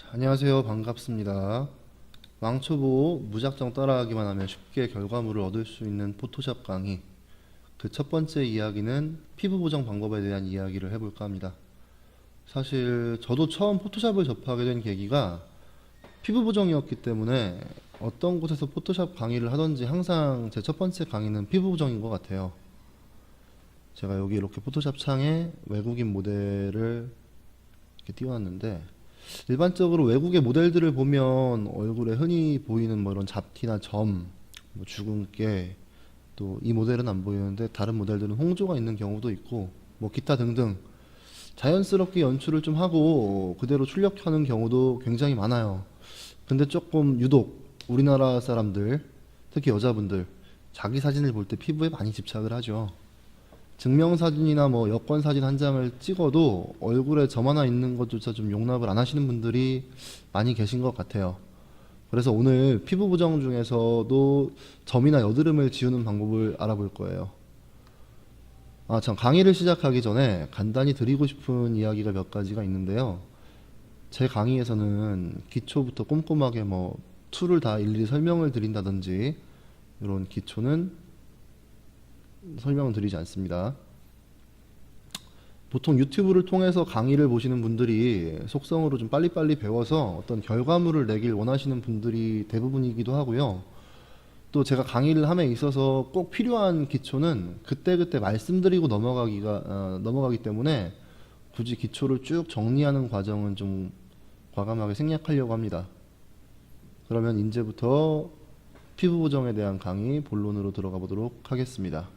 안녕하세요. 반갑습니다. 왕초보 무작정 따라하기만 하면 쉽게 결과물을 얻을 수 있는 포토샵 강의. 그 첫 번째 이야기는 피부 보정 방법에 대한 이야기를 해볼까 합니다. 사실 저도 처음 포토샵을 접하게 된 계기가 피부 보정이었기 때문에 어떤 곳에서 포토샵 강의를 하던지 항상 제 첫 번째 강의는 피부 보정인 것 같아요. 제가 여기 이렇게 포토샵 창에 외국인 모델을 이렇게 띄워놨는데, 일반적으로 외국의 모델들을 보면 얼굴에 흔히 보이는 뭐 이런 잡티나 점, 뭐 주근깨, 또 이 모델은 안 보이는데 다른 모델들은 홍조가 있는 경우도 있고 뭐 기타 등등 자연스럽게 연출을 좀 하고 그대로 출력하는 경우도 굉장히 많아요. 근데 조금 유독 우리나라 사람들, 특히 여자분들, 자기 사진을 볼 때 피부에 많이 집착을 하죠. 증명사진이나 뭐 여권사진 한 장을 찍어도 얼굴에 점 하나 있는 것조차 좀 용납을 안 하시는 분들이 많이 계신 것 같아요. 그래서 오늘 피부 보정 중에서도 점이나 여드름을 지우는 방법을 알아볼 거예요. 참, 강의를 시작하기 전에 간단히 드리고 싶은 이야기가 몇 가지가 있는데요. 제 강의에서는 기초부터 꼼꼼하게 뭐 툴을 다 일일이 설명을 드린다든지 이런 기초는 설명을 드리지 않습니다. 보통 유튜브를 통해서 강의를 보시는 분들이 속성으로 좀 빨리빨리 배워서 어떤 결과물을 내길 원하시는 분들이 대부분이기도 하고요. 또 제가 강의를 함에 있어서 꼭 필요한 기초는 그때그때 말씀드리고 넘어가기 때문에 굳이 기초를 쭉 정리하는 과정은 좀 과감하게 생략하려고 합니다. 그러면 이제부터 피부 보정에 대한 강의 본론으로 들어가 보도록 하겠습니다.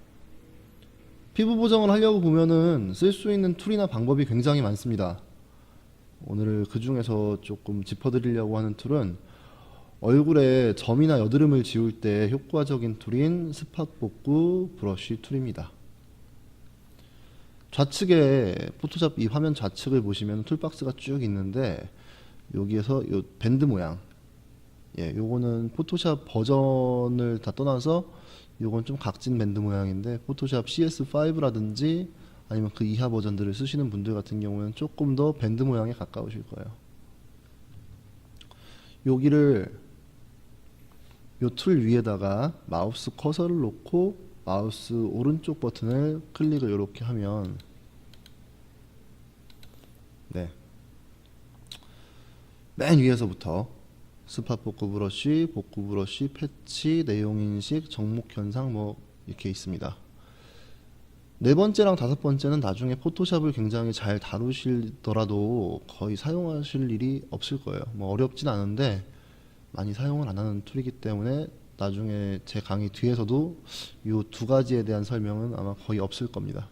피부 보정을 하려고 보면은 쓸 수 있는 툴이나 방법이 굉장히 많습니다. 오늘 그 중에서 조금 짚어드리려고 하는 툴은 얼굴에 점이나 여드름을 지울 때 효과적인 툴인 스팟 복구 브러쉬 툴입니다. 좌측에 포토샵 이 화면 좌측을 보시면 툴박스가 쭉 있는데 여기에서 요 밴드 모양, 요거는 포토샵 버전을 다 떠나서 요건 좀 각진 밴드 모양인데 포토샵 CS5라든지 아니면 그 이하 버전들을 쓰시는 분들 같은 경우는 조금 더 밴드 모양에 가까우실 거예요. 여기를 요 툴 위에다가 마우스 커서를 놓고 마우스 오른쪽 버튼을 클릭을 이렇게 하면 맨 위에서부터 스팟 복구 브러쉬, 복구 브러쉬, 패치, 내용 인식, 정목 현상 뭐 이렇게 있습니다. 네 번째랑 다섯 번째는 나중에 포토샵을 굉장히 잘 다루시더라도 거의 사용하실 일이 없을 거예요. 뭐 어렵진 않은데 많이 사용을 안 하는 툴이기 때문에 나중에 제 강의 뒤에서도 이 두 가지에 대한 설명은 아마 거의 없을 겁니다.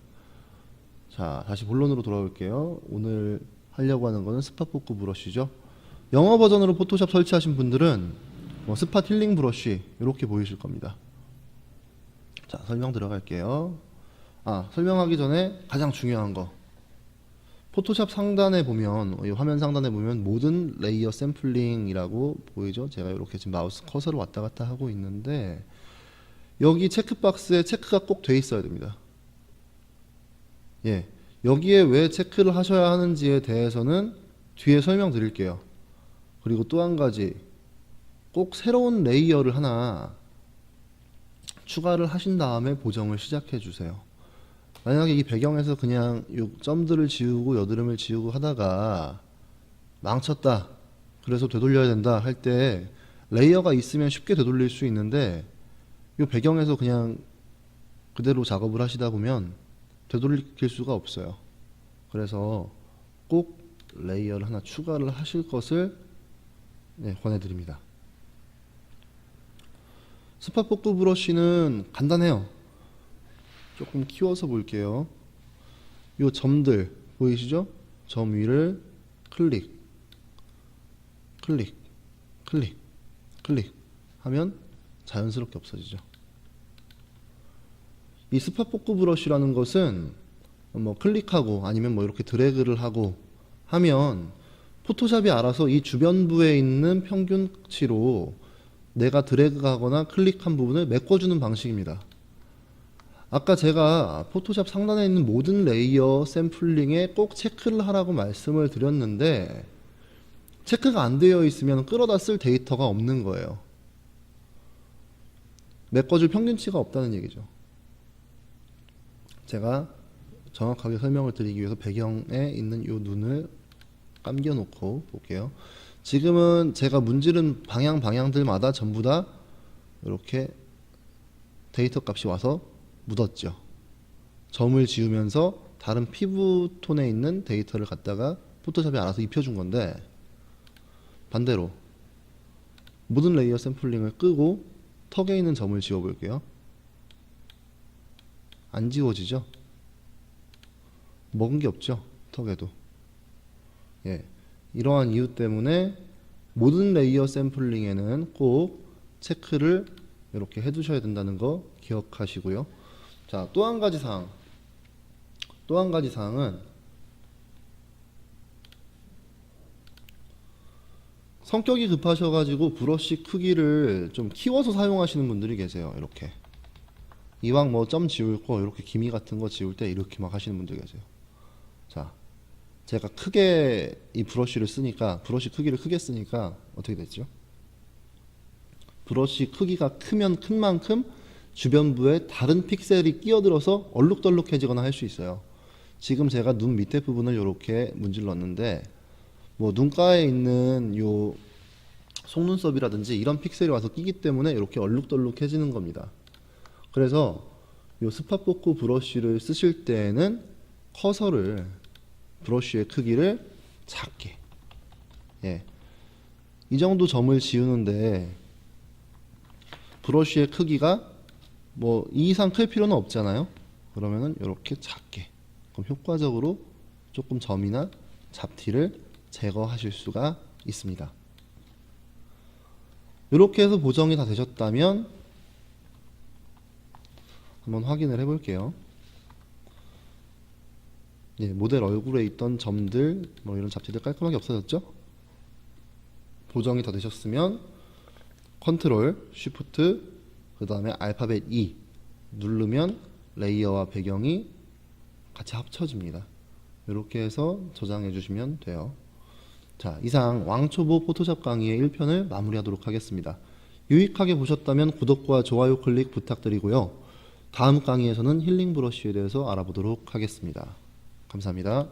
자, 다시 본론으로 돌아올게요. 오늘 하려고 하는 거는 스팟 복구 브러쉬죠. 영어 버전으로 포토샵 설치하신 분들은 뭐 스팟 힐링 브러쉬 이렇게 보이실 겁니다. 자, 설명 들어갈게요. 설명하기 전에 가장 중요한 거, 포토샵 상단에 보면, 이 화면 상단에 보면 모든 레이어 샘플링이라고 보이죠. 제가 이렇게 지금 마우스 커서를 왔다 갔다 하고 있는데 여기 체크박스에 체크가 꼭 돼 있어야 됩니다. 여기에 왜 체크를 하셔야 하는지에 대해서는 뒤에 설명드릴게요. 그리고 또 한 가지, 꼭 새로운 레이어를 하나 추가를 하신 다음에 보정을 시작해 주세요. 만약에 이 배경에서 그냥 이 점들을 지우고 여드름을 지우고 하다가 망쳤다, 그래서 되돌려야 된다 할 때 레이어가 있으면 쉽게 되돌릴 수 있는데 이 배경에서 그냥 그대로 작업을 하시다 보면 되돌릴 수가 없어요. 그래서 꼭 레이어를 하나 추가를 하실 것을 권해드립니다. 스팟 복구 브러쉬는 간단해요. 조금 키워서 볼게요. 요 점들 보이시죠? 점 위를 클릭, 클릭, 클릭, 클릭 하면 자연스럽게 없어지죠. 이 스팟 복구 브러쉬라는 것은 뭐 클릭하고 아니면 뭐 이렇게 드래그를 하고 하면 포토샵이 알아서 이 주변부에 있는 평균치로 내가 드래그하거나 클릭한 부분을 메꿔주는 방식입니다. 아까 제가 포토샵 상단에 있는 모든 레이어 샘플링에 꼭 체크를 하라고 말씀을 드렸는데 체크가 안 되어 있으면 끌어다 쓸 데이터가 없는 거예요. 메꿔줄 평균치가 없다는 얘기죠. 제가 정확하게 설명을 드리기 위해서 배경에 있는 이 눈을 감겨 놓고 볼게요. 지금은 제가 문지른 방향들마다 전부 다 이렇게 데이터 값이 와서 묻었죠. 점을 지우면서 다른 피부 톤에 있는 데이터를 갖다가 포토샵이 알아서 입혀준 건데, 반대로 모든 레이어 샘플링을 끄고 턱에 있는 점을 지워 볼게요. 안 지워지죠? 먹은 게 없죠, 턱에도. 예, 이러한 이유 때문에 모든 레이어 샘플링에는 꼭 체크를 이렇게 해두셔야 된다는 거 기억하시고요. 자, 또 한 가지 사항은 성격이 급하셔가지고 브러쉬 크기를 좀 키워서 사용하시는 분들이 계세요. 이렇게 이왕 뭐 점 지울 거 이렇게 기미 같은 거 지울 때 이렇게 막 하시는 분들 계세요. 자, 제가 크게 이 브러쉬를 쓰니까, 브러쉬 크기를 크게 쓰니까 어떻게 됐죠? 브러쉬 크기가 크면 큰 만큼 주변부에 다른 픽셀이 끼어들어서 얼룩덜룩해지거나 할 수 있어요. 지금 제가 눈 밑에 부분을 이렇게 문질렀는데, 뭐 눈가에 있는 요 속눈썹이라든지 이런 픽셀이 와서 끼기 때문에 이렇게 얼룩덜룩해지는 겁니다. 그래서 요 스팟포크 브러쉬를 쓰실 때에는 커서를, 브러쉬의 크기를 작게, 예, 이 정도 점을 지우는데 브러쉬의 크기가 뭐 이 이상 클 필요는 없잖아요. 그러면은 이렇게 작게, 그럼 효과적으로 조금 점이나 잡티를 제거하실 수가 있습니다. 이렇게 해서 보정이 다 되셨다면 한번 확인을 해 볼게요. 예, 모델 얼굴에 있던 점들, 뭐 이런 잡티들 깔끔하게 없어졌죠? 보정이 다 되셨으면 컨트롤, 쉬프트, 그 다음에 알파벳 E 누르면 레이어와 배경이 같이 합쳐집니다. 이렇게 해서 저장해 주시면 돼요. 자, 이상 왕초보 포토샵 강의의 1편을 마무리하도록 하겠습니다. 유익하게 보셨다면 구독과 좋아요 클릭 부탁드리고요. 다음 강의에서는 힐링 브러쉬에 대해서 알아보도록 하겠습니다. 감사합니다.